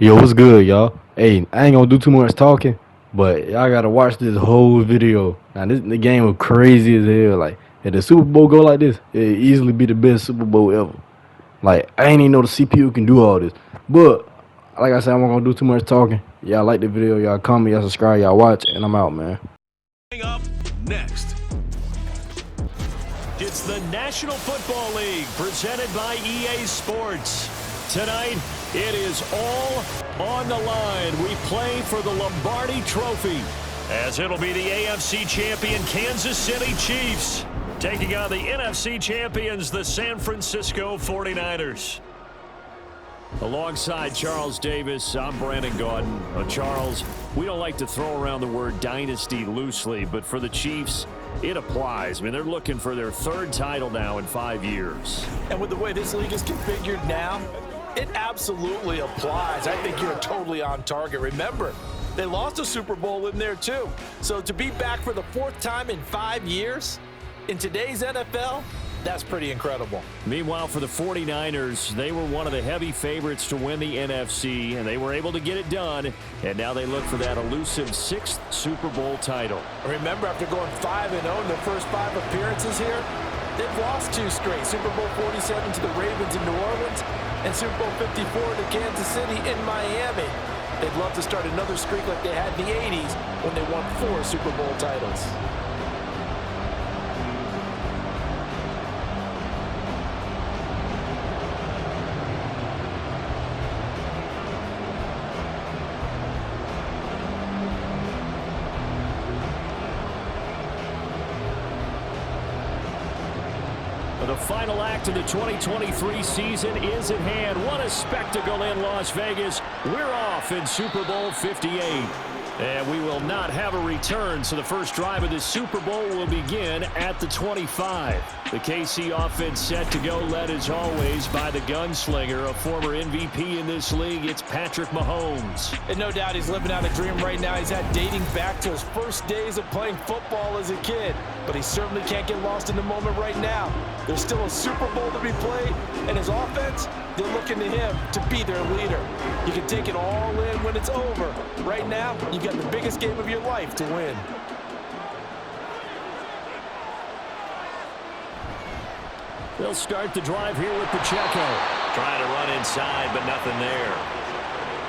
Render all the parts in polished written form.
Yo, what's good, y'all? Hey, I ain't gonna do too much talking, but y'all gotta watch this whole video. Now, the game was crazy as hell. Like, if the Super Bowl go like this, it easily be the best Super Bowl ever. Like, I ain't even know the CPU can do all this. But, like I said, I'm not gonna do too much talking. Y'all like the video, y'all comment, y'all subscribe, y'all watch, and I'm out, man. Up next, it's the National Football League presented by EA Sports. Tonight, it is all on the line. We play for the Lombardi Trophy, as it'll be the AFC champion Kansas City Chiefs taking on the NFC champions, the San Francisco 49ers. Alongside Charles Davis, I'm Brandon Gaudin. Charles, we don't like to throw around the word dynasty loosely, but for the Chiefs, it applies. I mean, they're looking for their third title now in 5 years. And with the way this league is configured now, it absolutely applies. I think you're totally on target. Remember, they lost a Super Bowl in there too. So to be back for the fourth time in 5 years in today's NFL, that's pretty incredible. Meanwhile, for the 49ers, they were one of the heavy favorites to win the NFC, and they were able to get it done, and now they look for that elusive 6th Super Bowl title. Remember, after going 5-0 in their first 5 appearances here, they've lost 2 straight. Super Bowl 47 to the Ravens in New Orleans, and Super Bowl 54 to Kansas City in Miami. They'd love to start another streak like they had in the 80s when they won 4 Super Bowl titles. The final act of the 2023 season is at hand. What a spectacle in Las Vegas. We're off in Super Bowl 58. And we will not have a return, so the first drive of the Super Bowl will begin at the 25. The KC offense set to go, led as always by the gunslinger, a former MVP in this league. It's Patrick Mahomes. And no doubt he's living out a dream right now. He's had dating back to his first days of playing football as a kid. But he certainly can't get lost in the moment right now. There's still a Super Bowl to be played, and his offense, they're looking to him to be their leader. You can take it all in when it's over. Right now, you've got the biggest game of your life to win. They'll start the drive here with Pacheco. Trying to run inside, but nothing there.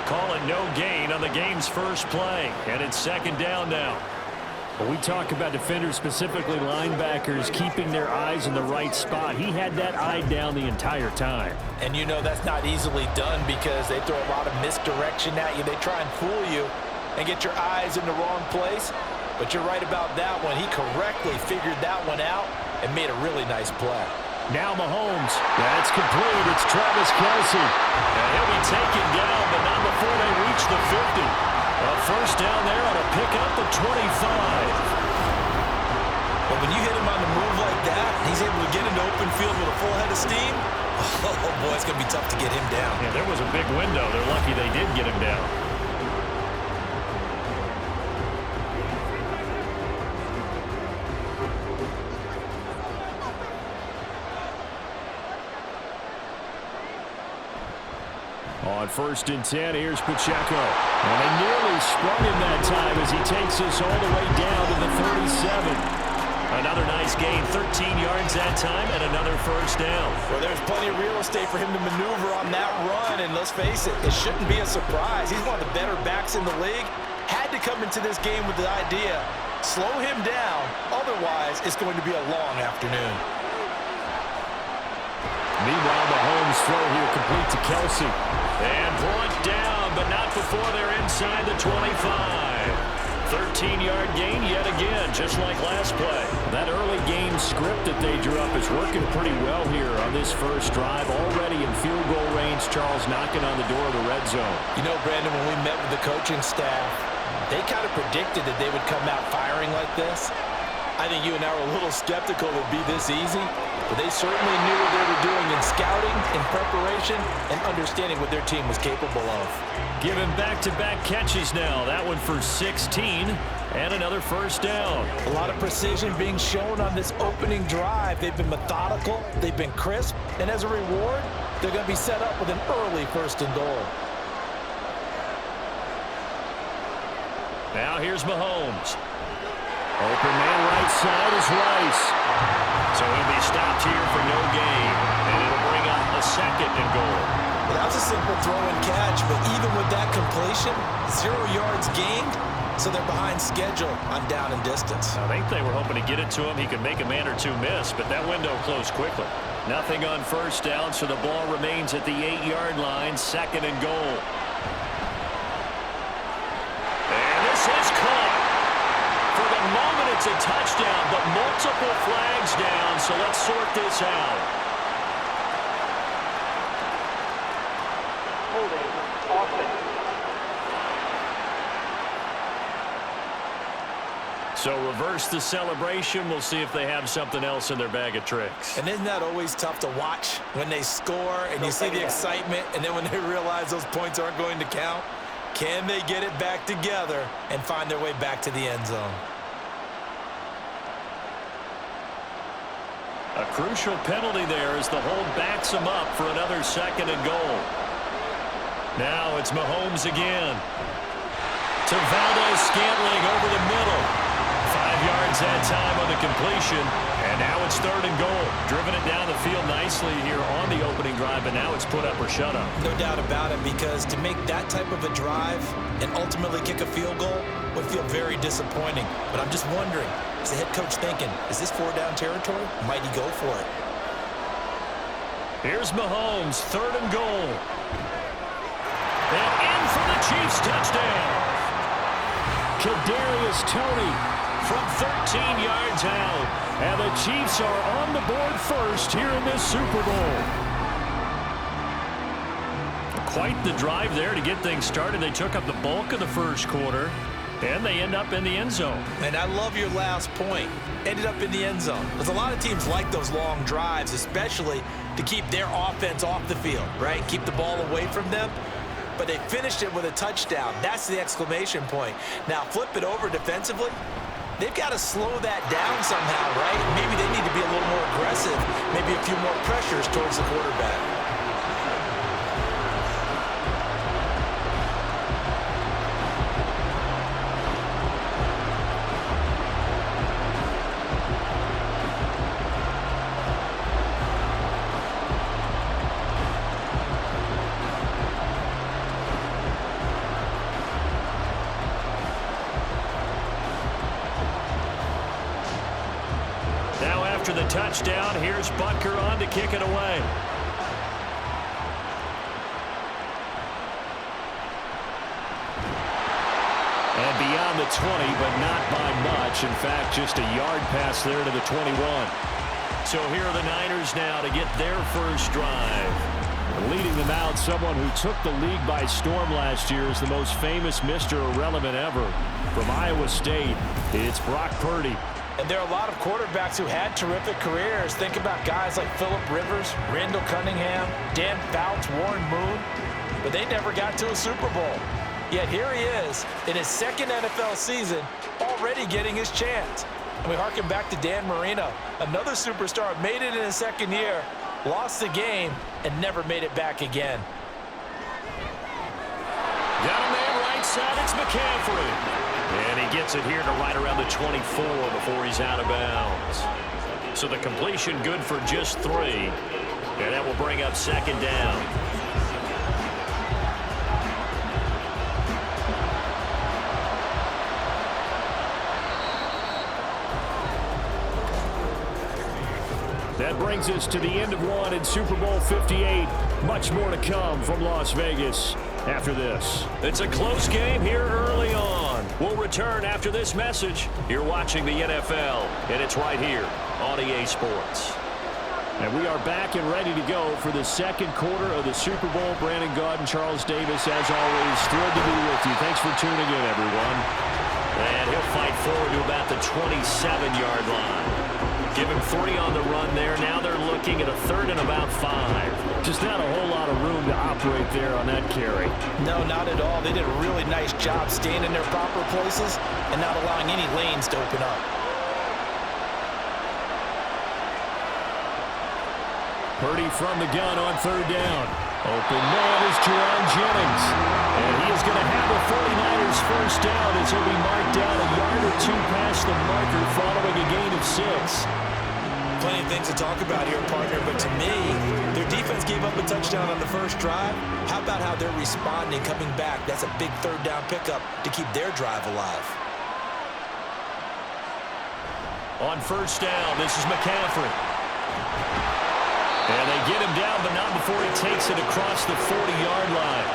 Calling no gain on the game's first play, and it's second down now. When we talk about defenders, specifically linebackers, keeping their eyes in the right spot, he had that eye down the entire time. And you know that's not easily done because they throw a lot of misdirection at you. They try and fool you and get your eyes in the wrong place. But you're right about that one. He correctly figured that one out and made a really nice play. Now Mahomes. That's complete. It's Travis Kelce. And he'll be taken down, but not before they reach the 50. A first down there on a pick up the 25. But when you hit him on the move like that, he's able to get into open field with a full head of steam. Oh, boy, it's going to be tough to get him down. Yeah, there was a big window. They're lucky they did get him down. On 1st and 10, here's Pacheco. And they nearly sprung him that time as he takes us all the way down to the 37. Another nice gain, 13 yards that time, and another first down. Well, there's plenty of real estate for him to maneuver on that run, and let's face it, it shouldn't be a surprise. He's one of the better backs in the league. Had to come into this game with the idea, slow him down, otherwise it's going to be a long afternoon. Meanwhile, Mahomes' throw here complete to Kelce. And brought down, but not before they're inside the 25. 13-yard gain yet again, just like last play. That early game script that they drew up is working pretty well here on this first drive. Already in field goal range, Charles knocking on the door of the red zone. You know, Brandon, when we met with the coaching staff, they kind of predicted that they would come out firing like this. I think you and I were a little skeptical it would be this easy, but they certainly knew what they were doing in scouting, in preparation, and understanding what their team was capable of. Given back-to-back catches now. That one for 16, and another first down. A lot of precision being shown on this opening drive. They've been methodical, they've been crisp, and as a reward, they're going to be set up with an early 1st and goal. Now here's Mahomes. Open man right side is Rice. So he'll be stopped here for no gain. And it'll bring up a 2nd and goal. Well, that was a simple throw and catch, but even with that completion, 0 yards gained, so they're behind schedule on down and distance. I think they were hoping to get it to him. He could make a man or two miss, but that window closed quickly. Nothing on first down, so the ball remains at the 8-yard line, 2nd and goal. And this is caught. For the moment, it's a touchdown, but multiple flags down, so let's sort this out. Holding, offense. So reverse the celebration. We'll see if they have something else in their bag of tricks. And isn't that always tough to watch when they score and you see the excitement, and then when they realize those points aren't going to count? Can they get it back together and find their way back to the end zone? A crucial penalty there as the hold backs him up for another 2nd and goal. Now it's Mahomes again. To Valdez-Scantling over the middle. 5 yards that time on the completion. And now it's 3rd and goal. Driven it down the field nicely here on the opening drive, but now it's put up or shut up. No doubt about it, because to make that type of a drive and ultimately kick a field goal would feel very disappointing. But I'm just wondering, is the head coach thinking, is this 4-down territory? Might he go for it? Here's Mahomes, 3rd and goal. And in for the Chiefs touchdown. Kadarius Toney from 13 yards out. And the Chiefs are on the board first here in this Super Bowl. Quite the drive there to get things started. They took up the bulk of the first quarter, and they end up in the end zone. And I love your last point. Ended up in the end zone. There's a lot of teams like those long drives, especially to keep their offense off the field, right? Keep the ball away from them. But they finished it with a touchdown. That's the exclamation point. Now flip it over defensively. They've got to slow that down somehow, right? Maybe they need to be a little more aggressive. Maybe a few more pressures towards the quarterback. After the touchdown, here's Butker on to kick it away. And beyond the 20, but not by much. In fact, just a yard pass there to the 21. So here are the Niners now to get their first drive. Leading them out, someone who took the league by storm last year is the most famous Mr. Irrelevant ever. From Iowa State, it's Brock Purdy. And there are a lot of quarterbacks who had terrific careers. Think about guys like Phillip Rivers, Randall Cunningham, Dan Fouts, Warren Moon. But they never got to a Super Bowl. Yet here he is in his 2nd NFL season, already getting his chance. And we harken back to Dan Marino, another superstar, made it in his 2nd year, lost the game, and never made it back again. Got a man right side, it's McCaffrey. And he gets it here to right around the 24 before he's out of bounds. So the completion good for just 3. And that will bring up 2nd down. That brings us to the end of one in Super Bowl 58. Much more to come from Las Vegas after this. It's a close game here early on. We'll return after this message. You're watching the NFL, and it's right here on EA Sports. And we are back and ready to go for the 2nd quarter of the Super Bowl. Brandon Gaud and Charles Davis, as always, thrilled to be with you. Thanks for tuning in, everyone. And he'll fight forward to about the 27-yard line. Give him 3 on the run there. Now they're looking at a 3rd and about 5. Just not a whole lot of room to operate there on that carry. No, not at all. They did a really nice job staying in their proper places and not allowing any lanes to open up. Purdy from the gun on 3rd down. Open man is Jerron Jennings. And he is going to have a 49ers first down as he'll be marked down a yard or two past the marker following a gain of 6. Plenty of things to talk about here, partner, but to me, their defense gave up a touchdown on the first drive. How about how they're responding, coming back? That's a big third down pickup to keep their drive alive. On first down, this is McCaffrey. And they get him down, but not before he takes it across the 40-yard line.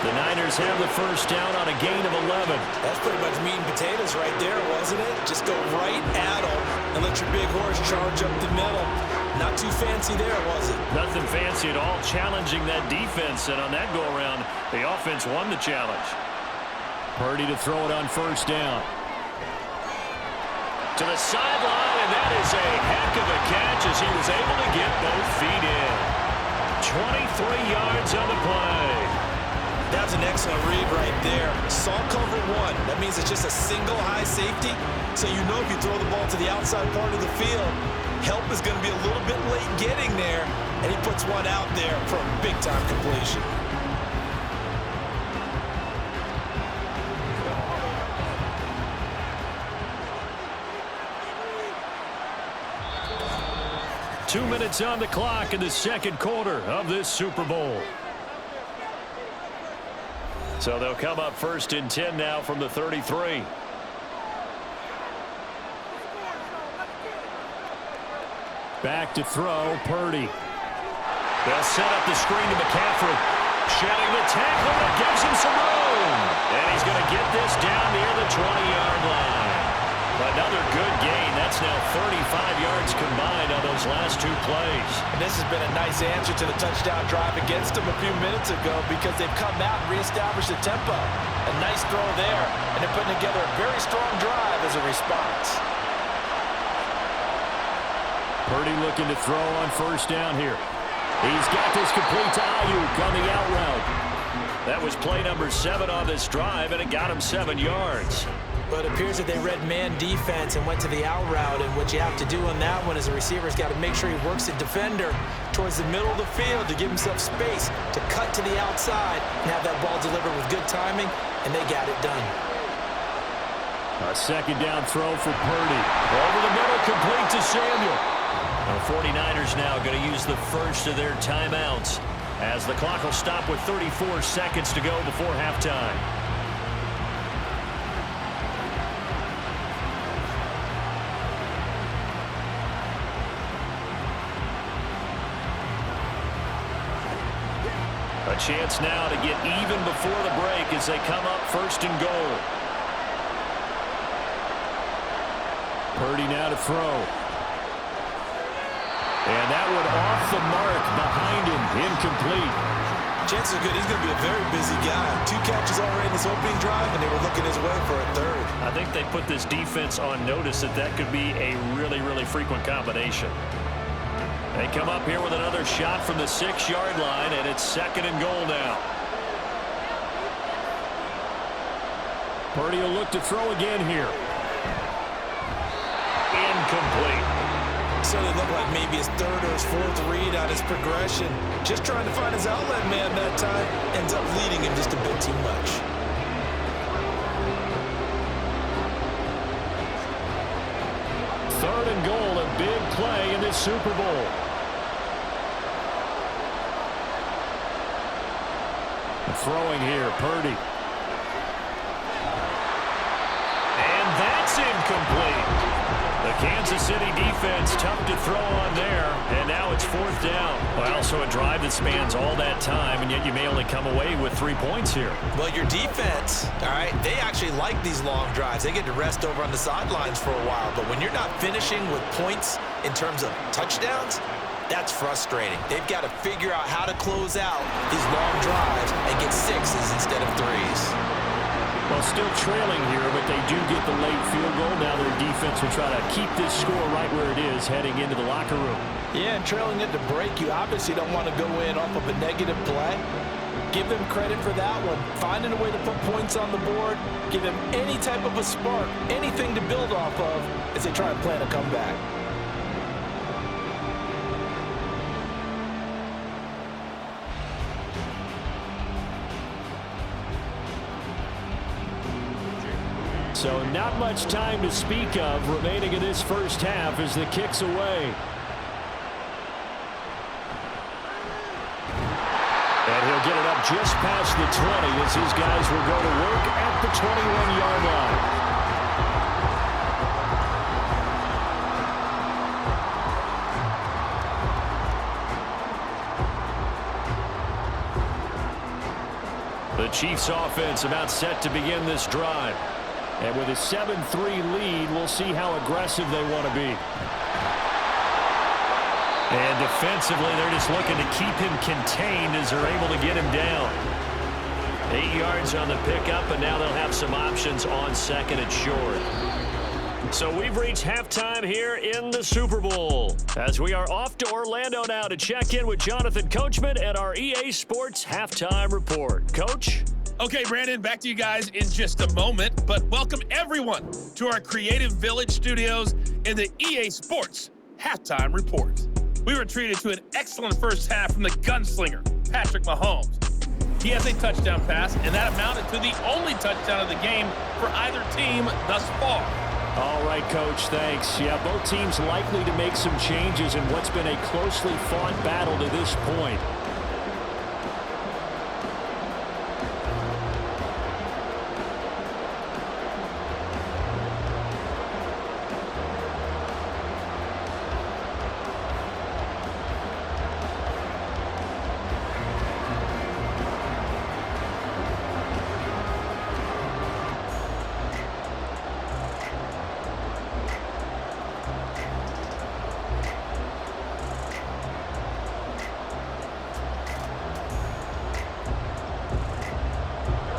The Niners have the first down on a gain of 11. That's pretty much meat and potatoes right there, wasn't it? Just go right at them and let your big horse charge up the middle. Not too fancy there, was it? Nothing fancy at all, challenging that defense. And on that go-around, the offense won the challenge. Purdy to throw it on first down. To the sideline, and that is a heck of a catch as he was able to get both feet in. 23 yards on the play. That's an excellent read right there. Saw cover 1. That means it's just a single high safety. So you know if you throw the ball to the outside part of the field, help is going to be a little bit late getting there. And he puts one out there for a big-time completion. Two minutes on the clock in the second quarter of this Super Bowl. So they'll come up first and 10 now from the 33. Back to throw, Purdy. They'll set up the screen to McCaffrey. Shedding the tackle that gives him some room. And he's going to get this down near the 20-yard line. Another good gain. That's now 35 yards combined on those last two plays. And this has been a nice answer to the touchdown drive against them a few minutes ago because they've come out and reestablished the tempo. A nice throw there, and they're putting together a very strong drive as a response. Purdy looking to throw on first down here. He's got this complete to Ayuk on the out route. That was play number 7 on this drive, and it got him 7 yards. But it appears that they read man defense and went to the out route, and what you have to do on that one is the receiver's got to make sure he works the defender towards the middle of the field to give himself space to cut to the outside and have that ball delivered with good timing, and they got it done. A second down throw for Purdy. Over the middle, complete to Samuel. The 49ers now going to use the first of their timeouts as the clock will stop with 34 seconds to go before halftime. A chance now to get even before the break as they come up first and goal. Purdy now to throw. And that one off the mark behind him, incomplete. Chances are good he's going to be a very busy guy. 2 catches already in this opening drive, and they were looking his way for a third. I think they put this defense on notice that that could be a really, really frequent combination. They come up here with another shot from the 6-yard line, and it's second and goal now. Purdy will look to throw again here. Incomplete. So it looked like maybe his third or his fourth read on his progression. Just trying to find his outlet man that time. Ends up leading him just a bit too much. Third and goal, a big play in this Super Bowl. Throwing here, Purdy. And that's incomplete. The Kansas City defense tough to throw on there, and now it's fourth down. Well, so a drive that spans all that time, and yet you may only come away with 3 points here. Well, your defense, all right, they actually like these long drives. They get to rest over on the sidelines for a while, but when you're not finishing with points in terms of touchdowns, that's frustrating. They've got to figure out how to close out these long drives and get 6s instead of 3s. Well, still trailing here, but they do get the late field goal. Now their defense will try to keep this score right where it is heading into the locker room. Yeah, and trailing it to break, you obviously don't want to go in off of a negative play. Give them credit for that one. Finding a way to put points on the board, give them any type of a spark, anything to build off of as they try and plan a comeback. So not much time to speak of remaining in this first half as the kick's away. And he'll get it up just past the 20 as his guys will go to work at the 21-yard line. The Chiefs offense about set to begin this drive. And with a 7-3 lead, we'll see how aggressive they want to be. And defensively, they're just looking to keep him contained as they're able to get him down. 8 yards on the pickup, and now they'll have some options on second and short. So we've reached halftime here in the Super Bowl, as we are off to Orlando now to check in with Jonathan Coachman at our EA Sports Halftime Report. Coach? Okay, Brandon, back to you guys in just a moment, but welcome everyone to our Creative Village studios in the EA Sports Halftime Report. We were treated to an excellent first half from the gunslinger, Patrick Mahomes. He has a touchdown pass, and that amounted to the only touchdown of the game for either team thus far. All right, Coach, thanks. Yeah, both teams likely to make some changes in what's been a closely fought battle to this point.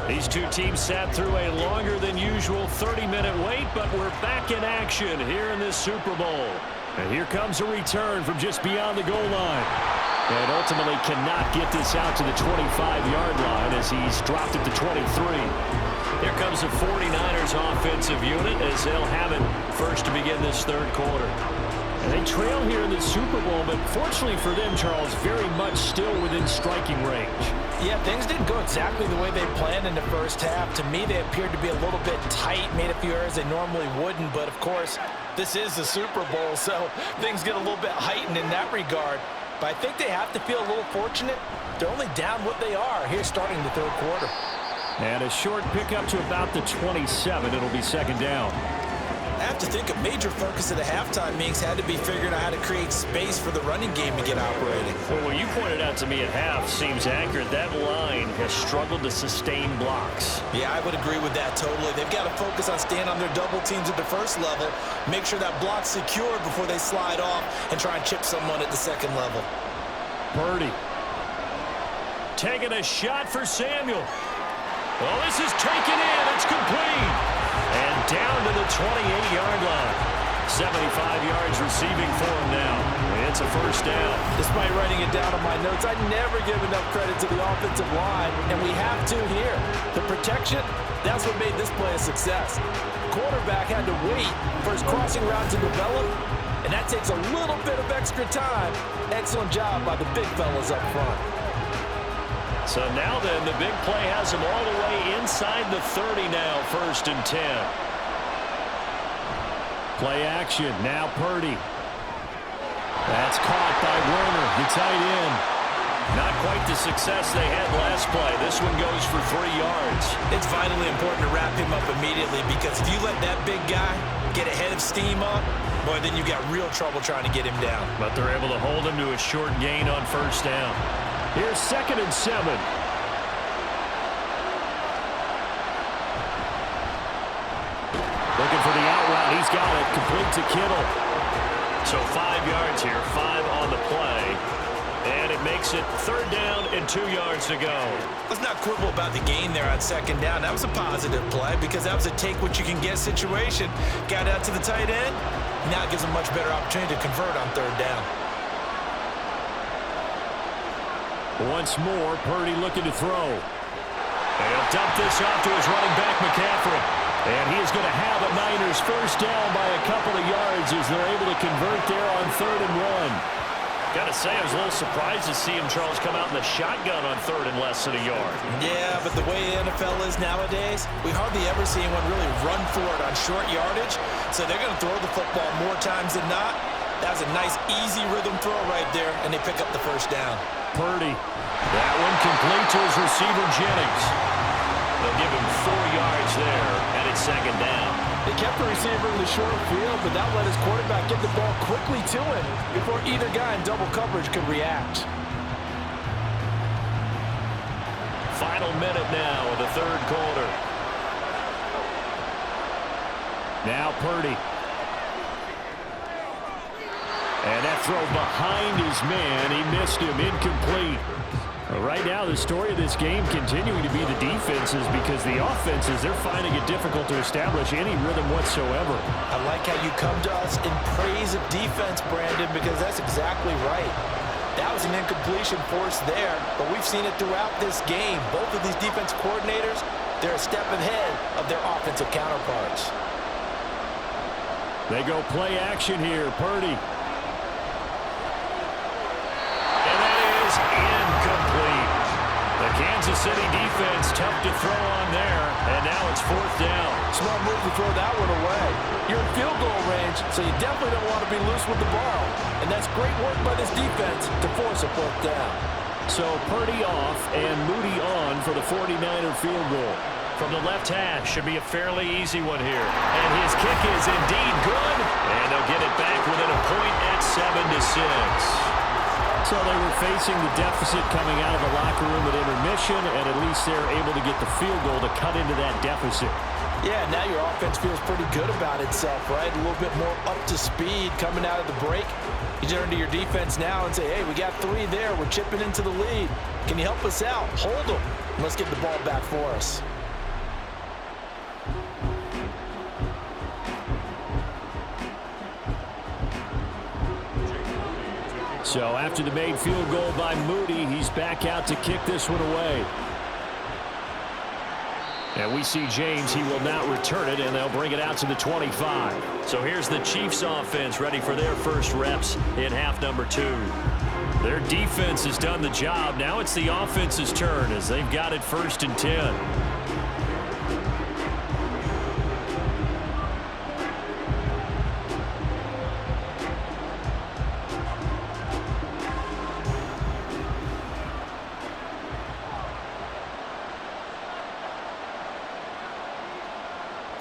These two teams sat through a longer than usual 30-minute wait, but we're back in action here in this Super Bowl. And here comes a return from just beyond the goal line. And ultimately cannot get this out to the 25-yard line as he's dropped at the 23. Here comes the 49ers offensive unit as they'll have it first to begin this third quarter. And they trail here in the Super Bowl, but fortunately for them, Charles, very much still within striking range. Yeah, things didn't go exactly the way they planned in the first half. To me, they appeared to be a little bit tight, made a few errors they normally wouldn't. But, of course, this is the Super Bowl, so things get a little bit heightened in that regard. But I think they have to feel a little fortunate. They're only down what they are here starting the third quarter. And a short pickup to about the 27. It'll be second down. I have to think a major focus of the halftime meetings had to be figuring out how to create space for the running game to get operating. Well, what you pointed out to me at half seems accurate. That line has struggled to sustain blocks. Yeah, I would agree with that totally. They've got to focus on staying on their double teams at the first level, make sure that block's secure before they slide off and try and chip someone at the second level. Purdy taking a shot for Samuel. Well, this is taken in. It's complete. And down to the 28-yard line. 75 yards receiving for him now. It's a first down. Despite writing it down on my notes, I never give enough credit to the offensive line, and we have to here. The protection, that's what made this play a success. Quarterback had to wait for his crossing route to develop, and that takes a little bit of extra time. Excellent job by the big fellas up front. So now then, the big play has him all the way inside the 30 now, 1st and 10. Play action, now Purdy. That's caught by Werner, the tight end. Not quite the success they had last play. This one goes for 3 yards. It's vitally important to wrap him up immediately because if you let that big guy get ahead of steam up, boy, then you've got real trouble trying to get him down. But they're able to hold him to a short gain on 1st down. Here's 2nd and 7. Looking for the out route. He's got it. Complete to Kittle. So 5 yards here, 5 on the play. And it makes it 3rd down and 2 yards to go. Let's not quibble about the gain there on 2nd down. That was a positive play because that was a take-what-you-can-get situation. Got out to the tight end. Now it gives him a much better opportunity to convert on 3rd down. Once more, Purdy looking to throw. And he'll dump this off to his running back, McCaffrey. And he is going to have a Niners first down by a couple of yards as they're able to convert there on 3rd and 1. Gotta say, I was a little surprised to see him, Charles, come out in the shotgun on 3rd and less than a yard. Yeah, but the way the NFL is nowadays, we hardly ever see anyone really run for it on short yardage. So they're going to throw the football more times than not. That was a nice, easy rhythm throw right there, and they pick up the first down. Purdy. That one complete to his receiver, Jennings. They'll give him 4 yards there, and it's 2nd down. They kept the receiver in the short field, but that let his quarterback get the ball quickly to him before either guy in double coverage could react. Final minute now of the 3rd quarter. Now Purdy. And that throw behind his man. He missed him. Incomplete. Right now, the story of this game continuing to be the defenses, because the offenses, they're finding it difficult to establish any rhythm whatsoever. I like how you come to us in praise of defense, Brandon, because that's exactly right. That was an incompletion forced there, but we've seen it throughout this game. Both of these defense coordinators, they're a step ahead of their offensive counterparts. They go play action here. Purdy. Incomplete. The Kansas City defense tough to throw on there, and now it's 4th down. Smart move to throw that one away. You're in field goal range, so you definitely don't want to be loose with the ball. And that's great work by this defense to force a 4th down. So Purdy off and Moody on for the 49er field goal. From the left hash, should be a fairly easy one here. And his kick is indeed good, and they'll get it back within a point at 7-6. So they were facing the deficit coming out of the locker room at intermission, and at least they're able to get the field goal to cut into that deficit. Yeah, now your offense feels pretty good about itself, right? A little bit more up to speed coming out of the break. You turn to your defense now and say, hey, we got 3 there. We're chipping into the lead. Can you help us out? Hold them. Let's get the ball back for us. So after the made field goal by Moody, he's back out to kick this one away. And we see James, he will not return it, and they'll bring it out to the 25. So here's the Chiefs offense ready for their first reps in half number 2. Their defense has done the job. Now it's the offense's turn as they've got it 1st and 10.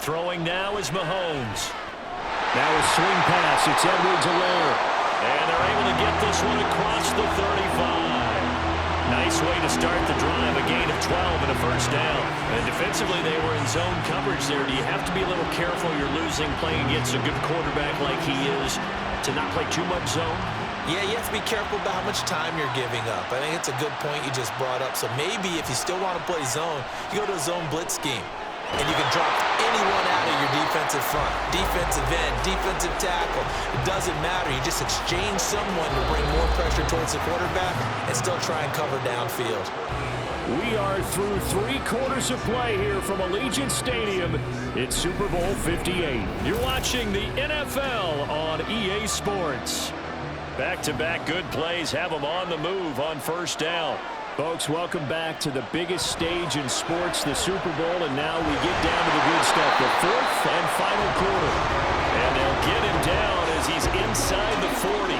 Throwing now is Mahomes. Now a swing pass. It's Edwards-Helaire. And they're able to get this one across the 35. Nice way to start the drive. A gain of 12 and a 1st down. And defensively, they were in zone coverage there. Do you have to be a little careful? You're losing playing against a good quarterback like he is to not play too much zone? Yeah, you have to be careful about how much time you're giving up. I think it's a good point you just brought up. So maybe if you still want to play zone, you go to a zone blitz scheme. And you can drop anyone out of your defensive front. Defensive end, defensive tackle. It doesn't matter. You just exchange someone to bring more pressure towards the quarterback and still try and cover downfield. We are through 3 quarters of play here from Allegiant Stadium. It's Super Bowl 58. You're watching the NFL on EA Sports. Back-to-back good plays have them on the move on 1st down. Folks, welcome back to the biggest stage in sports, the Super Bowl, and now we get down to the good stuff, the 4th and final quarter. And they'll get him down as he's inside the 40.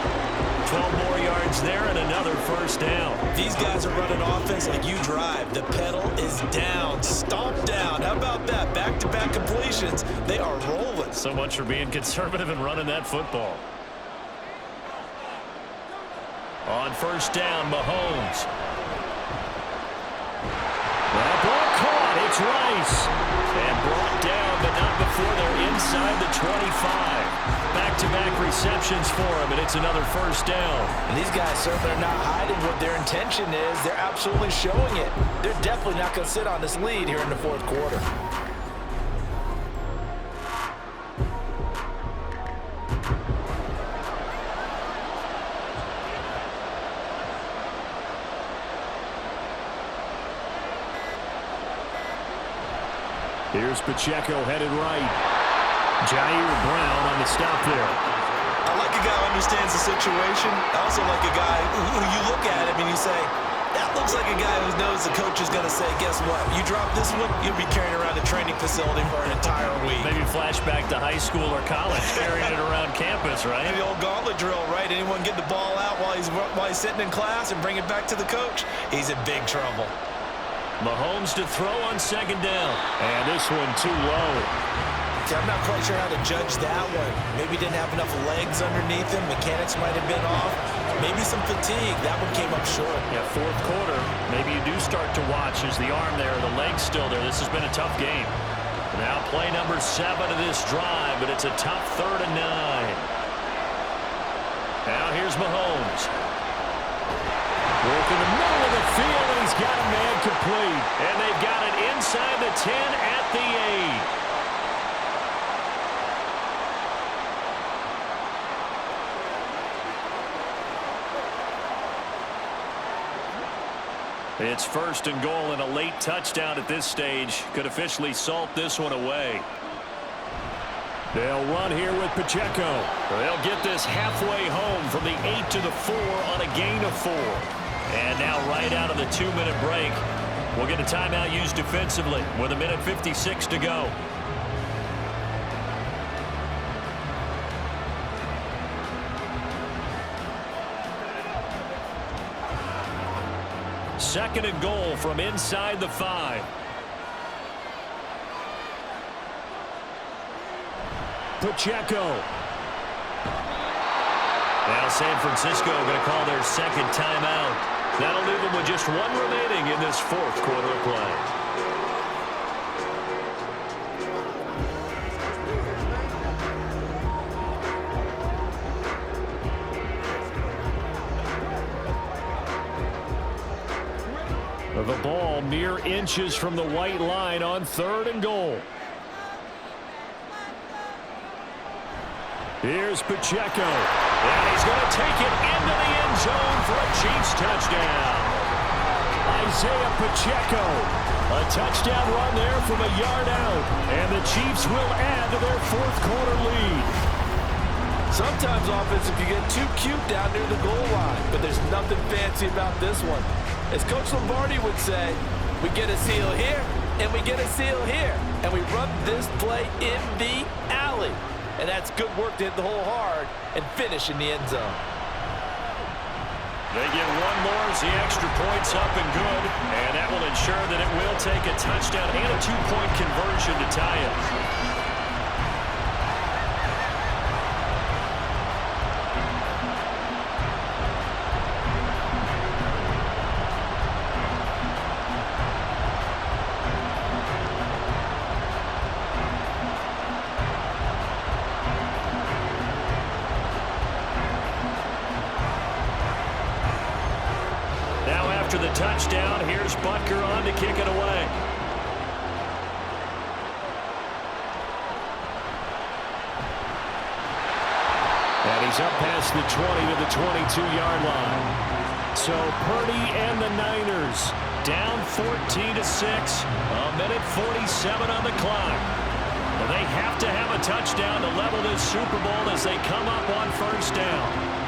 12 more yards there and another 1st down. These guys are running offense like you drive. The pedal is down, stomp down. How about that? Back-to-back completions. They are rolling. So much for being conservative and running that football. On 1st down, Mahomes. That ball caught. It's Rice. And brought down, but not before they're inside the 25. Back-to-back receptions for him, and it's another 1st down. And these guys certainly are not hiding what their intention is. They're absolutely showing it. They're definitely not going to sit on this lead here in the 4th quarter. Here's Pacheco headed right. Jair Brown on the stop there. I like like a guy who understands the situation. I also like a guy who you look at him and you say, that looks like a guy who knows the coach is going to say, guess what? You drop this one, you'll be carrying around the training facility for an entire week. Maybe flashback to high school or college, carrying it around campus, right? And the old gauntlet drill, right? Anyone get the ball out while he's sitting in class and bring it back to the coach, he's in big trouble. Mahomes to throw on second down. And this one too low. See, I'm not quite sure how to judge that one. Maybe didn't have enough legs underneath him. Mechanics might have been off. Maybe some fatigue. That one came up short. Yeah, fourth quarter, maybe you do start to watch as the arm there, the leg's still there. This has been a tough game. Now play number 7 of this drive, but it's a tough 3rd and 9. Now here's Mahomes. Work in the middle of the field, and he's got a man complete. And they've got it inside the 10 at the 8. It's 1st and goal and a late touchdown at this stage. Could officially salt this one away. They'll run here with Pacheco. They'll get this halfway home from the 8 to the 4 on a gain of 4. And now right out of the 2-minute break, we'll get a timeout used defensively with 1:56 to go. Second and goal from inside the 5. Pacheco. Now San Francisco going to call their second timeout. That'll leave them with just 1 remaining in this 4th quarter of play. The ball mere inches from the white line on 3rd and goal. Here's Pacheco. And he's going to take it into the end zone for a Chiefs touchdown. Isaiah Pacheco. A touchdown run there from a yard out. And the Chiefs will add to their 4th quarter lead. Sometimes offense, if you get too cute down near the goal line, but there's nothing fancy about this one. As Coach Lombardi would say, we get a seal here, and we get a seal here, and we run this play in the alley. And that's good work to hit the hole hard and finish in the end zone. They get 1 more as the extra point's up and good, and that will ensure that it will take a touchdown and a 2-point conversion to tie it. After the touchdown, here's Butker on to kick it away. And he's up past the 20 to the 22-yard line. So Purdy and the Niners down 14-6. 1:47 on the clock. And they have to have a touchdown to level this Super Bowl as they come up on 1st down.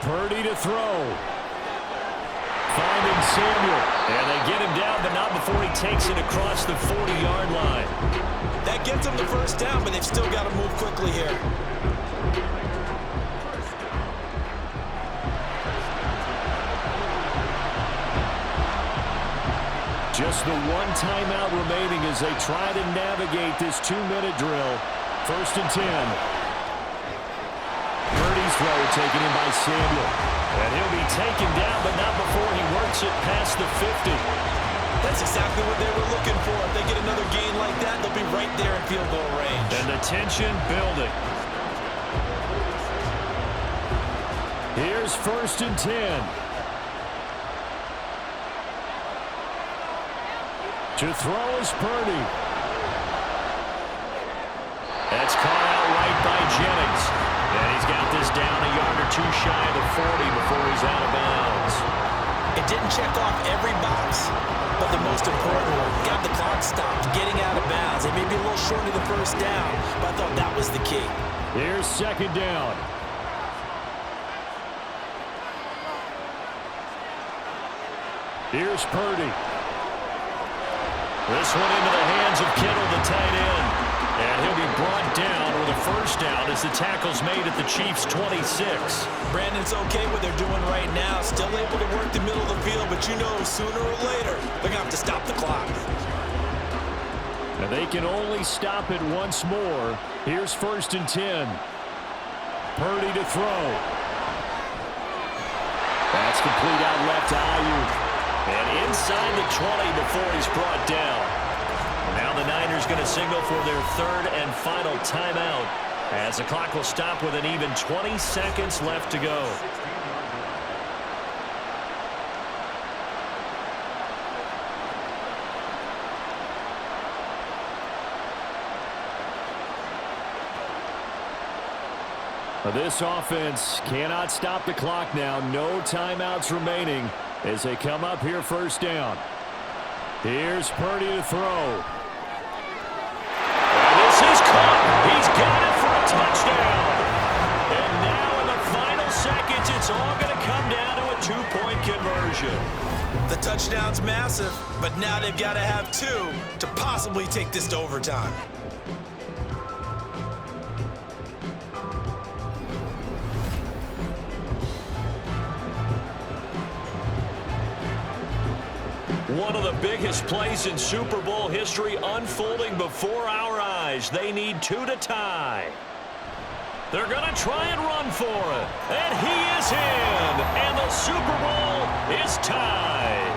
Purdy to throw. Finding Samuel. And they get him down, but not before he takes it across the 40-yard line. That gets them the 1st down, but they've still got to move quickly here. Just the 1 timeout remaining as they try to navigate this 2-minute drill. 1st and 10. Purdy's throw taken in by Samuel. And he'll be taken down, but not before he works it past the 50. That's exactly what they were looking for. If they get another gain like that, they'll be right there in field goal range. And the tension building. Here's 1st and 10. To throw is Purdy. That's caught out right by Jennings. And he's got this down a yard or two shy of the 40 before he's out of bounds. It didn't check off every box, but the most important one, got the clock stopped, getting out of bounds. It may be a little short of the first down, but I thought that was the key. Here's second down. Here's Purdy. This one into the hands of Kittle, the tight end. And he'll be brought down with a first down as the tackle's made at the Chiefs' 26. Brandon's okay what they're doing right now. Still able to work the middle of the field, but you know sooner or later they're going to have to stop the clock. And they can only stop it once more. Here's 1st and 10. Purdy to throw. That's complete out left to Ayuk. And inside the 20 before he's brought down. Now the Niners going to signal for their 3rd and final timeout as the clock will stop with an even 20 seconds left to go. This offense cannot stop the clock now. No timeouts remaining as they come up here 1st down. Here's Purdy to throw. And this is caught. He's got it for a touchdown. And now in the final seconds, it's all going to come down to a 2-point conversion. The touchdown's massive, but now they've got to have 2 to possibly take this to overtime. One of the biggest plays in Super Bowl history unfolding before our eyes. They need 2 to tie. They're going to try and run for it. And he is in. And the Super Bowl is tied.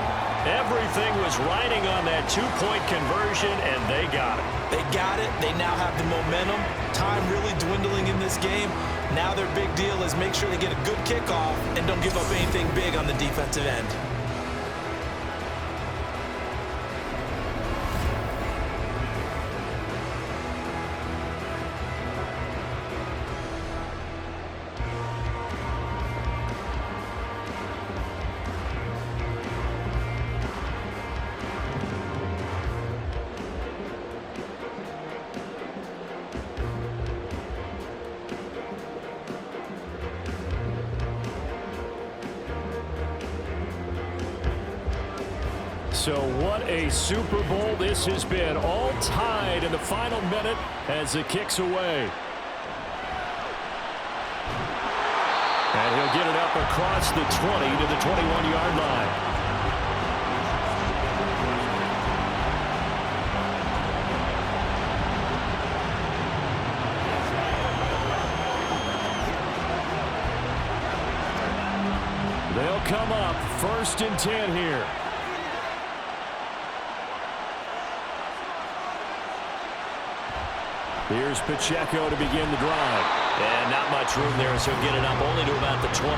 Everything was riding on that 2-point conversion, and they got it. They got it. They now have the momentum. Time really dwindling in this game. Now their big deal is make sure they get a good kickoff and don't give up anything big on the defensive end. So what a Super Bowl this has been. All tied in the final minute as it kicks away. And he'll get it up across the 20 to the 21-yard line. They'll come up 1st and 10 here. Here's Pacheco to begin the drive. And not much room there, so get it up only to about the 21.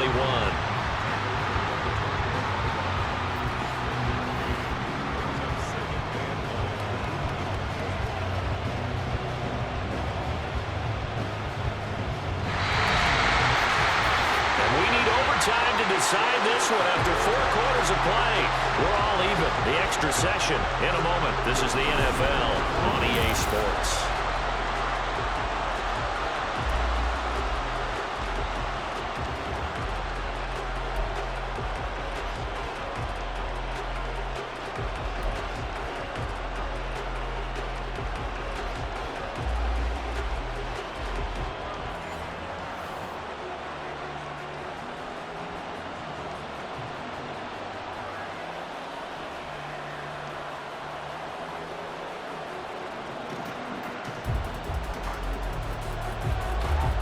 And we need overtime to decide this one after 4 quarters of play. We're all even. The extra session in a moment. This is the NFL on EA Sports.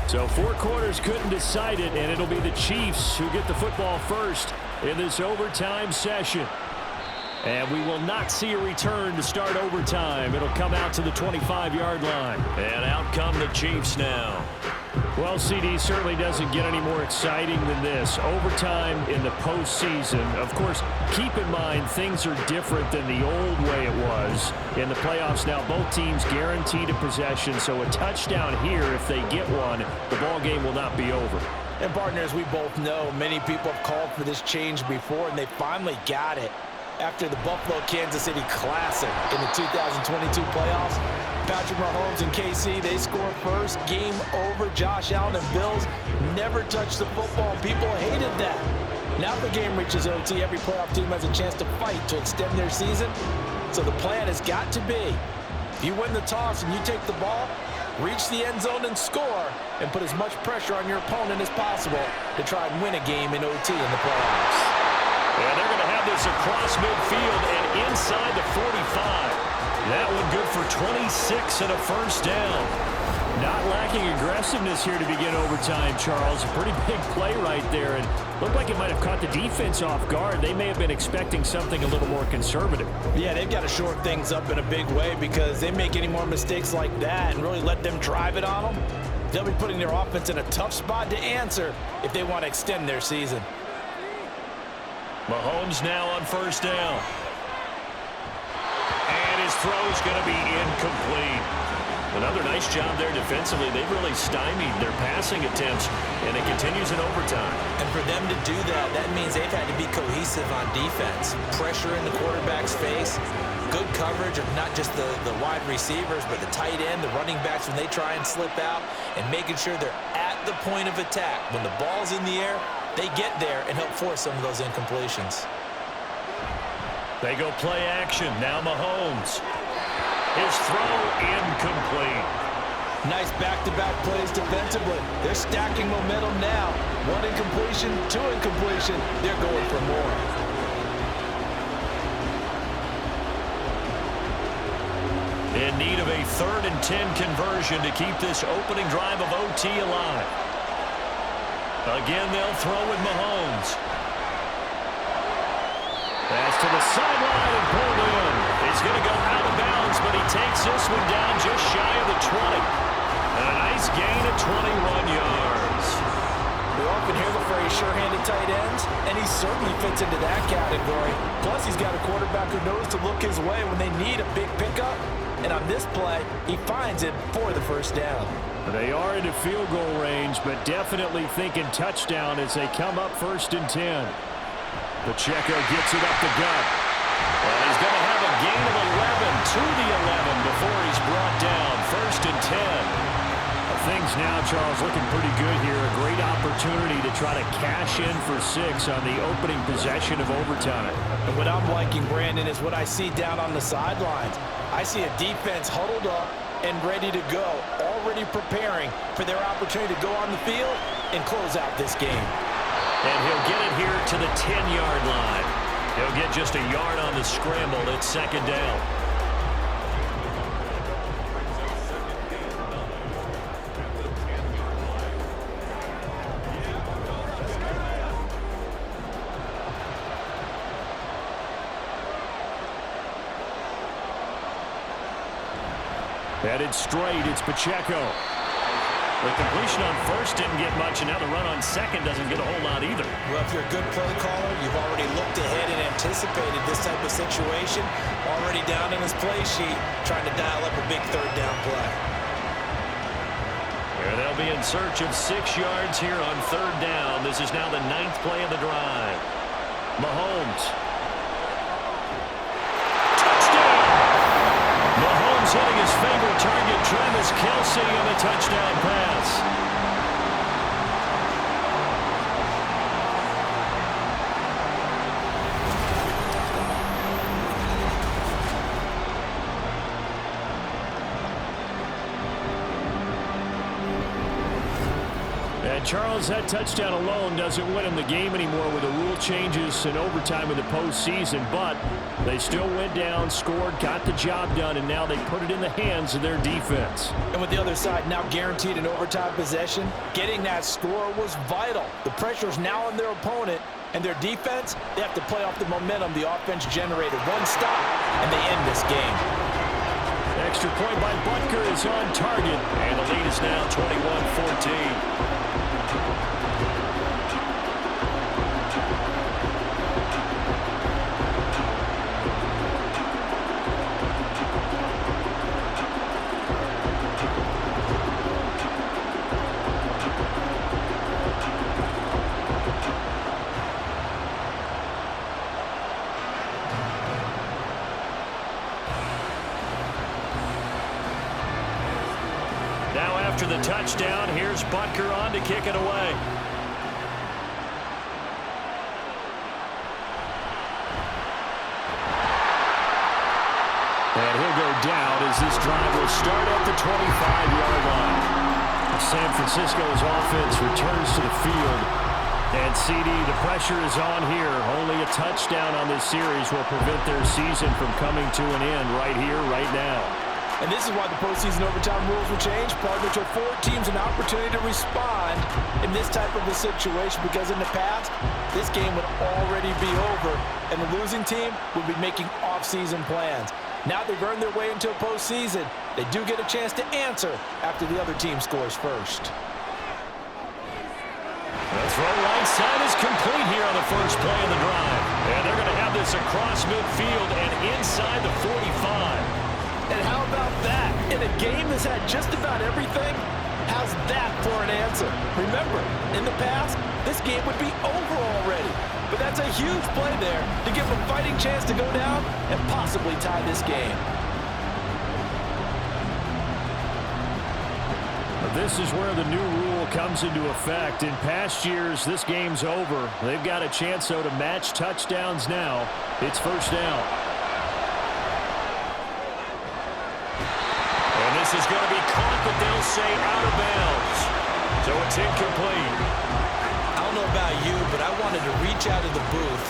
So 4 quarters couldn't decide it, and it'll be the Chiefs who get the football first in this overtime session. And we will not see a return to start overtime. It'll come out to the 25-yard line. And out come the Chiefs now. Well, CD certainly doesn't get any more exciting than this. Overtime in the postseason. Of course, keep in mind things are different than the old way it was. In the playoffs now, both teams guaranteed a possession, so a touchdown here, if they get one, the ball game will not be over. And partners, we both know many people have called for this change before, and they finally got it. After the Buffalo-Kansas City Classic in the 2022 playoffs, Patrick Mahomes and KC, they score first. Game over. Josh Allen and Bills never touched the football. People hated that. Now the game reaches OT. Every playoff team has a chance to fight to extend their season. So the plan has got to be, if you win the toss and you take the ball, reach the end zone and score, and put as much pressure on your opponent as possible to try and win a game in OT in the playoffs. And they're going to have this across midfield and inside the 45. That one good for 26 and a first down. Not lacking aggressiveness here to begin overtime, Charles. A pretty big play right there, and looked like it might have caught the defense off guard. They may have been expecting something a little more conservative. Yeah, they've got to shore things up in a big way, because they make any more mistakes like that and really let them drive it on them, they'll be putting their offense in a tough spot to answer if they want to extend their season. Mahomes now on first down. And his throw's going to be incomplete. Another nice job there defensively. They've really stymied their passing attempts, and it continues in overtime. And for them to do that, that means they've had to be cohesive on defense. Pressure in the quarterback's face, good coverage of not just the wide receivers, but the tight end, the running backs when they try and slip out, and making sure they're at the point of attack. When the ball's in the air, they get there and help force some of those incompletions. They go play action. Now Mahomes. His throw incomplete. Nice back-to-back plays defensively. They're stacking momentum now. One incompletion, two incompletion. They're going for more. In need of a 3rd and 10 conversion to keep this opening drive of OT alive. Again, they'll throw with Mahomes. Pass to the sideline and pulled in. It's going to go out of bounds, but he takes this one down just shy of the 20. And a nice gain of 21 yards. We often hear the phrase sure-handed tight ends, and he certainly fits into that category. Plus, he's got a quarterback who knows to look his way when they need a big pickup. And on this play, he finds it for the first down. They are into field goal range, but definitely thinking touchdown as they come up 1st and 10. Pacheco gets it up the gut. And he's going to have a gain of 11 to the 11 before he's brought down. 1st and 10. Things now, Charles, looking pretty good here. A great opportunity to try to cash in for 6 on the opening possession of overtime. And what I'm liking, Brandon, is what I see down on the sidelines. I see a defense huddled up and ready to go, already preparing for their opportunity to go on the field and close out this game. And he'll get it here to the 10-yard line. He'll get just a yard on the scramble. It's 2nd down. Headed straight, it's Pacheco. The completion on 1st didn't get much, and now the run on 2nd doesn't get a whole lot either. Well, if you're a good play caller, you've already looked ahead and anticipated this type of situation. Already down in his play sheet, trying to dial up a big 3rd down play. Here they'll be in search of 6 yards here on 3rd down. This is now the 9th play of the drive. Mahomes. Mahomes hitting his favorite target, Travis Kelce, on a touchdown pass. And Charles, that touchdown alone doesn't win him the game anymore with the rule changes and overtime in the postseason, but they still went down, scored, got the job done, and now they put it in the hands of their defense. And with the other side now guaranteed an overtime possession, getting that score was vital. The pressure is now on their opponent, and their defense, they have to play off the momentum the offense generated. One stop, and they end this game. extra point by Butker is on target, and the lead is now 21-14. Now after the touchdown, here's Butker on to kick it away. And he'll go down as this drive will start at the 25-yard line. San Francisco's offense returns to the field. And CD, the pressure is on here. Only a touchdown on this series will prevent their season from coming to an end right here, right now. And this is why the postseason overtime rules will change, partner, to afford teams an opportunity to respond in this type of a situation, because in the past, this game would already be over, and the losing team would be making off-season plans. Now they've earned their way into a postseason. They do get a chance to answer after the other team scores first. The throw right side is complete here on the first play of the drive. And they're going to have this across midfield and inside the 45. And how about that? In a game that's had just about everything, how's that for an answer? Remember, in the past, this game would be over already. But that's a huge play there to give them a fighting chance to go down and possibly tie this game. This is where the new rule comes into effect. In past years, this game's over. They've got a chance, though, to match touchdowns now. It's first down. And this is going to be caught, but they'll say out of bounds. So it's incomplete. I don't know about you, but I wanted to reach out of the booth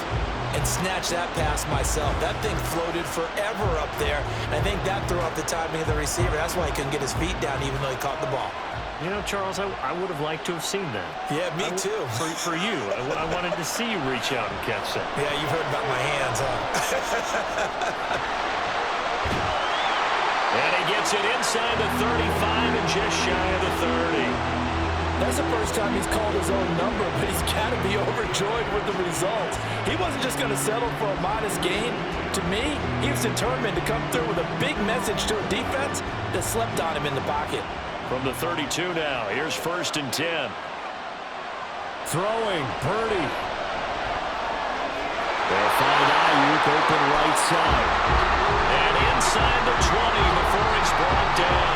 and snatch that pass myself. That thing floated forever up there. And I think that threw off the timing of the receiver. That's why he couldn't get his feet down even though he caught the ball. You know, Charles, I would have liked to have seen that. Yeah, me too. For you. I wanted to see you reach out and catch that. Yeah, you've heard about my hands, huh? And he gets it inside the 35 and just shy of the 30. That's the first time he's called his own number, but he's got to be overjoyed with the results. He wasn't just going to settle for a modest gain. To me, he was determined to come through with a big message to a defense that slept on him in the pocket. From the 32 now, here's 1st and 10. Throwing, Purdy. They'll find Ayuk open right side. And inside the 20 before he's brought down.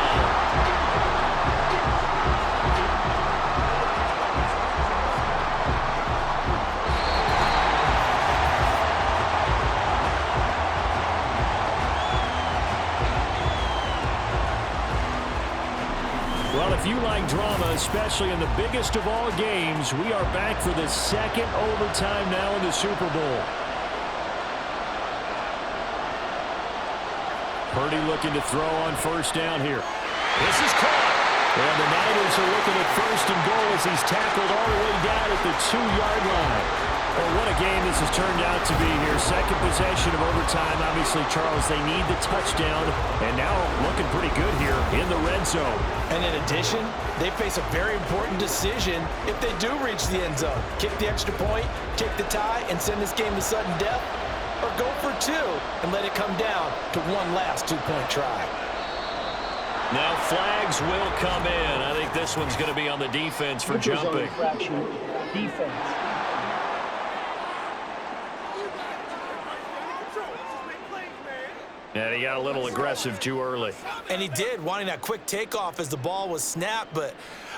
Well, if you like drama, especially in the biggest of all games, we are back for the second overtime now in the Super Bowl. Purdy looking to throw on first down here. This is caught. And the Niners are looking at 1st and goal as he's tackled all the way down at the 2-yard line. Well, what a game this has turned out to be here. Second possession of overtime. Obviously, Charles, they need the touchdown. And now looking pretty good here in the red zone. And in addition, they face a very important decision if they do reach the end zone. Kick the extra point, take the tie, and send this game to sudden death, or go for 2 and let it come down to one last 2-point try. Now flags will come in. I think this one's going to be on the defense for jumping. Defense. And he got a little aggressive too early. And he did, wanting that quick takeoff as the ball was snapped, but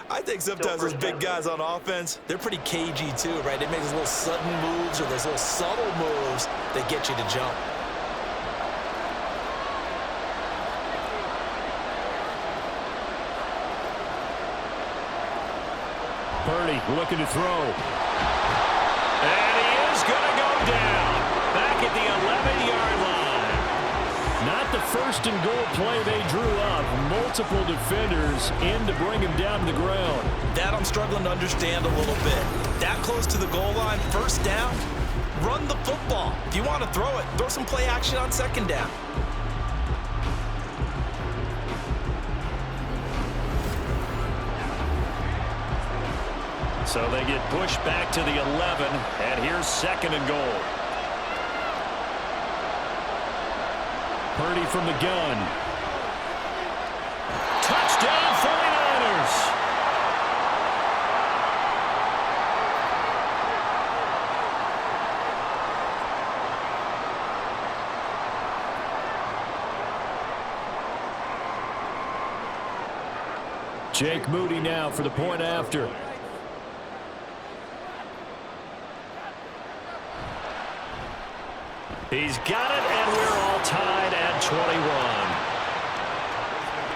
I think sometimes those big guys on offense, they're pretty cagey too, right? They make those little sudden moves or those little subtle moves that get you to jump. Purdy looking to throw. And he is going to go down. Back at the 11-yard line. Not the 1st and goal play they drew up. Multiple defenders in to bring him down to the ground. That I'm struggling to understand a little bit. That close to the goal line, 1st down, run the football. If you want to throw it, throw some play action on 2nd down. So they get pushed back to the 11, and here's 2nd and goal. Purdy from the gun. Touchdown 49ers! Jake Moody now for the point after. He's got it, and we're all tied at 21.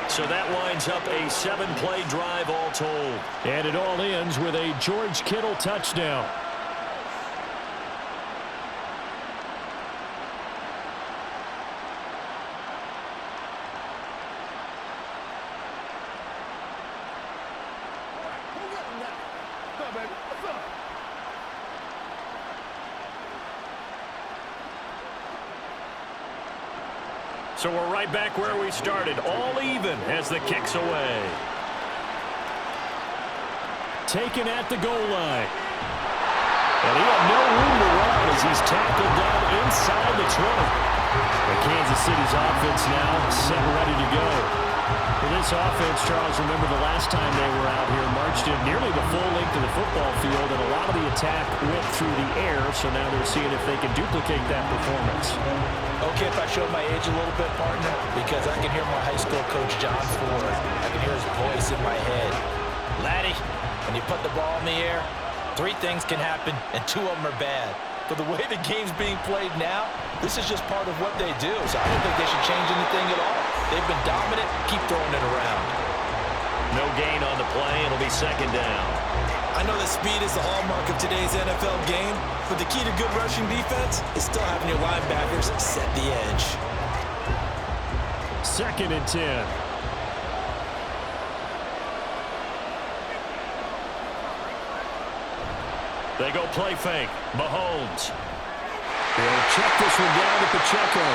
So that winds up a 7-play drive all told. And it all ends with a George Kittle touchdown. So we're right back where we started, all even as the kick's away. Taken at the goal line. And he had no room to run as he's tackled down inside the 20. And Kansas City's offense now set ready to go. For this offense, Charles, remember the last time they were out here, marched in nearly the full length of the football field, and a lot of the attack went through the air, so now they're seeing if they can duplicate that performance. Okay, if I show my age a little bit, partner, because I can hear my high school coach, John Ford. I can hear his voice in my head. Laddie, when you put the ball in the air, 3 things can happen, and 2 of them are bad. But the way the game's being played now, this is just part of what they do. So I don't think they should change anything at all. They've been dominant. Keep throwing it around. No gain on the play. It'll be 2nd down. I know that speed is the hallmark of today's NFL game, but the key to good rushing defense is still having your linebackers set the edge. 2nd and 10. They go play fake. Mahomes. They'll check this one down to Pacheco.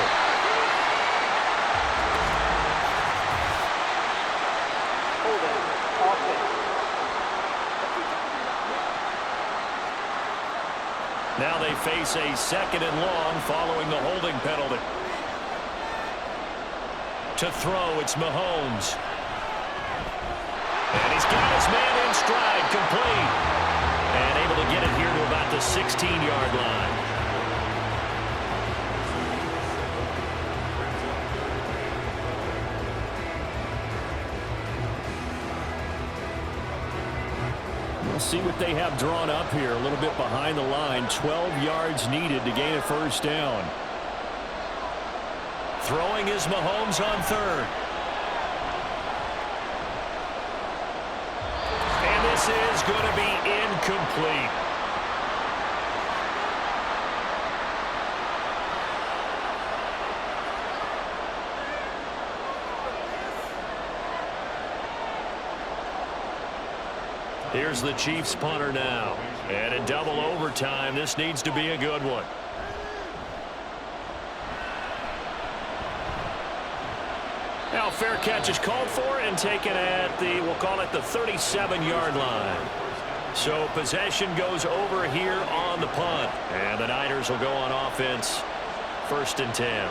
Now they face a 2nd and long following the holding penalty. To throw, it's Mahomes. And he's got his man in stride, complete. And able to get it here to about the 16-yard line. We'll see what they have drawn up here. A little bit behind the line. 12 yards needed to gain a 1st down. Throwing is Mahomes on 3rd. And this is going to be incomplete. Here's the Chiefs punter now. And in double overtime, this needs to be a good one. Now fair catch is called for and taken at the, we'll call it the 37-yard line. So possession goes over here on the punt. And the Niners will go on offense, 1st and 10.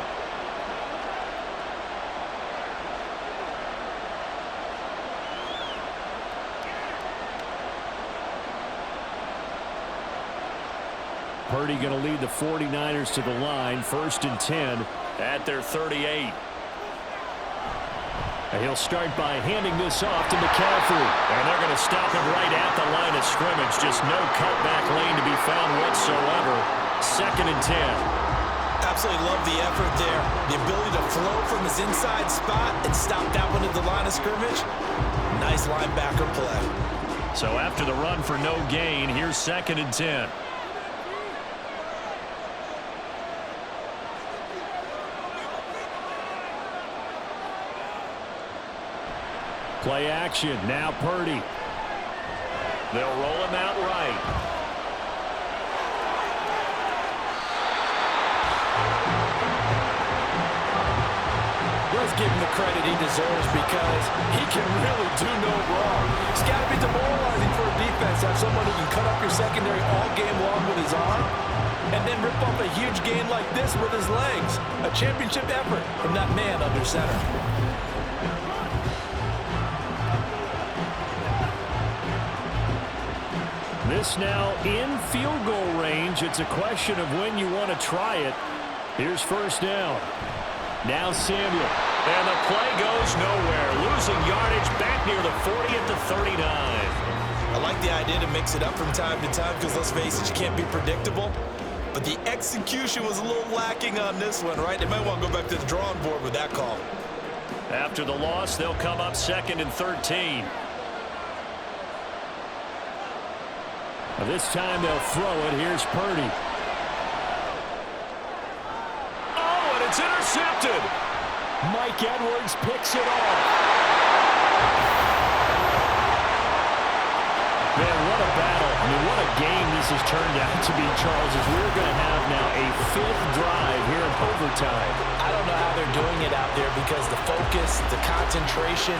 Purdy going to lead the 49ers to the line, 1st and 10 at their 38. And he'll start by handing this off to McCaffrey. And they're going to stop him right at the line of scrimmage. Just no cutback lane to be found whatsoever. 2nd and 10. Absolutely love the effort there. The ability to flow from his inside spot and stop that one at the line of scrimmage. Nice linebacker play. So after the run for no gain, here's 2nd and 10. Play action. Now Purdy. They'll roll him out right. Let's give him the credit he deserves because he can really do no wrong. It's got to be demoralizing for a defense is have someone who can cut up your secondary all game long with his arm and then rip off a huge gain like this with his legs. A championship effort from that man under center. This now in field goal range. It's a question of when you want to try it. Here's first down. Now Samuel. And the play goes nowhere. Losing yardage back near the 40 at the 39. I like the idea to mix it up from time to time because, let's face it, you can't be predictable. But the execution was a little lacking on this one, right? They might want to go back to the drawing board with that call. After the loss, they'll come up 2nd and 13. This time they'll throw it. Here's Purdy. Oh, and it's intercepted. Mike Edwards picks it off. Man, what a battle. I mean, what a game this has turned out to be, Charles, as we're going to have now a 5th drive here in overtime. I don't know how they're doing it out there because the focus, the concentration,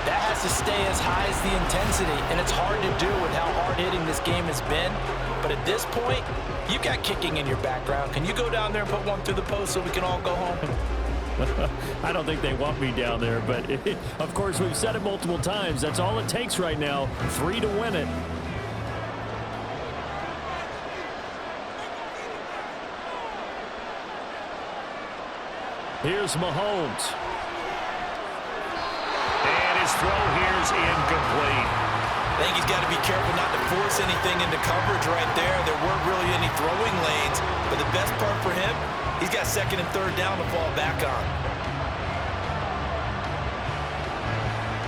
that has to stay as high as the intensity, and it's hard to do with how hard-hitting this game has been. But at this point, you've got kicking in your background. Can you go down there and put one through the post so we can all go home? I don't think they want me down there, but of course we've said it multiple times. That's all it takes right now, 3 to win it. Here's Mahomes. And his throw here's incomplete. I think he's got to be careful not to force anything into coverage right there. There weren't really any throwing lanes, but the best part for him, he's got 2nd and 3rd down to fall back on.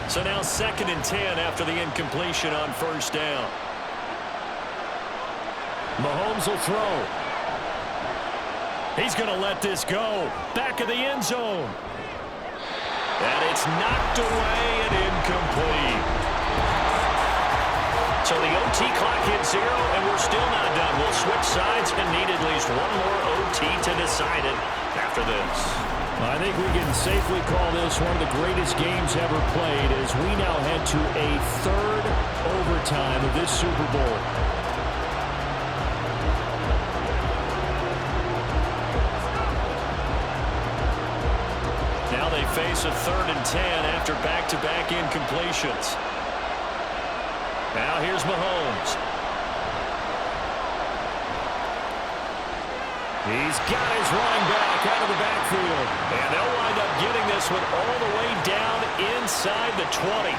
So now 2nd and 10 after the incompletion on first down. Mahomes will throw. He's going to let this go. Back of the end zone. And it's knocked away and incomplete. So the OT clock hits 0, and we're still not done. We'll switch sides and need at least one more OT to decide it after this. I think we can safely call this one of the greatest games ever played as we now head to a 3rd overtime of this Super Bowl. Now they face a 3rd and 10 after back-to-back incompletions. Now here's Mahomes. He's got his running back out of the backfield. And they'll wind up getting this one all the way down inside the 20.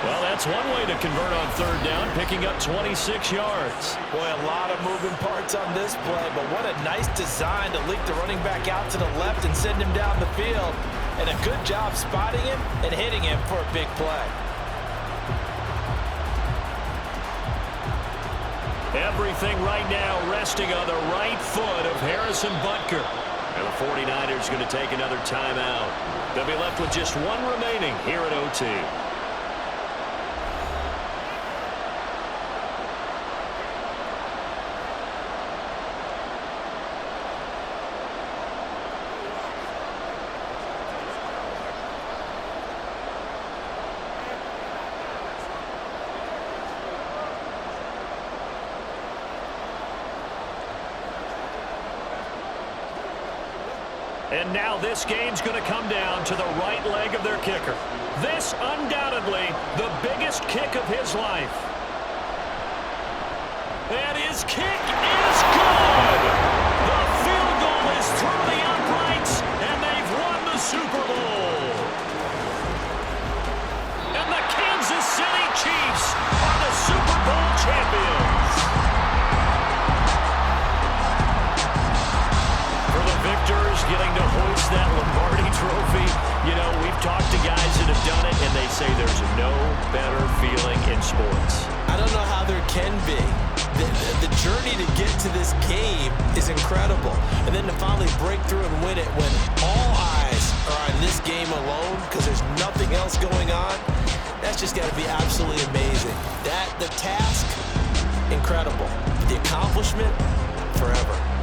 Well, that's one way to convert on 3rd down, picking up 26 yards. Boy, a lot of moving parts on this play, but what a nice design to leak the running back out to the left and send him down the field. And a good job spotting him and hitting him for a big play. Everything right now resting on the right foot of Harrison Butker. And the 49ers going to take another timeout. They'll be left with just one remaining here at OT. And now this game's going to come down to the right leg of their kicker. This undoubtedly the biggest kick of his life. And his kick is good! The field goal is through the uprights, and they've won the Super Bowl. And the Kansas City Chiefs are the Super Bowl champions. Victors getting to hoist that Lombardi trophy. You know, we've talked to guys that have done it, and they say there's no better feeling in sports. I don't know how there can be. The journey to get to this game is incredible. And then to finally break through and win it when all eyes are on this game alone because there's nothing else going on, that's just got to be absolutely amazing. The task, incredible. The accomplishment, forever.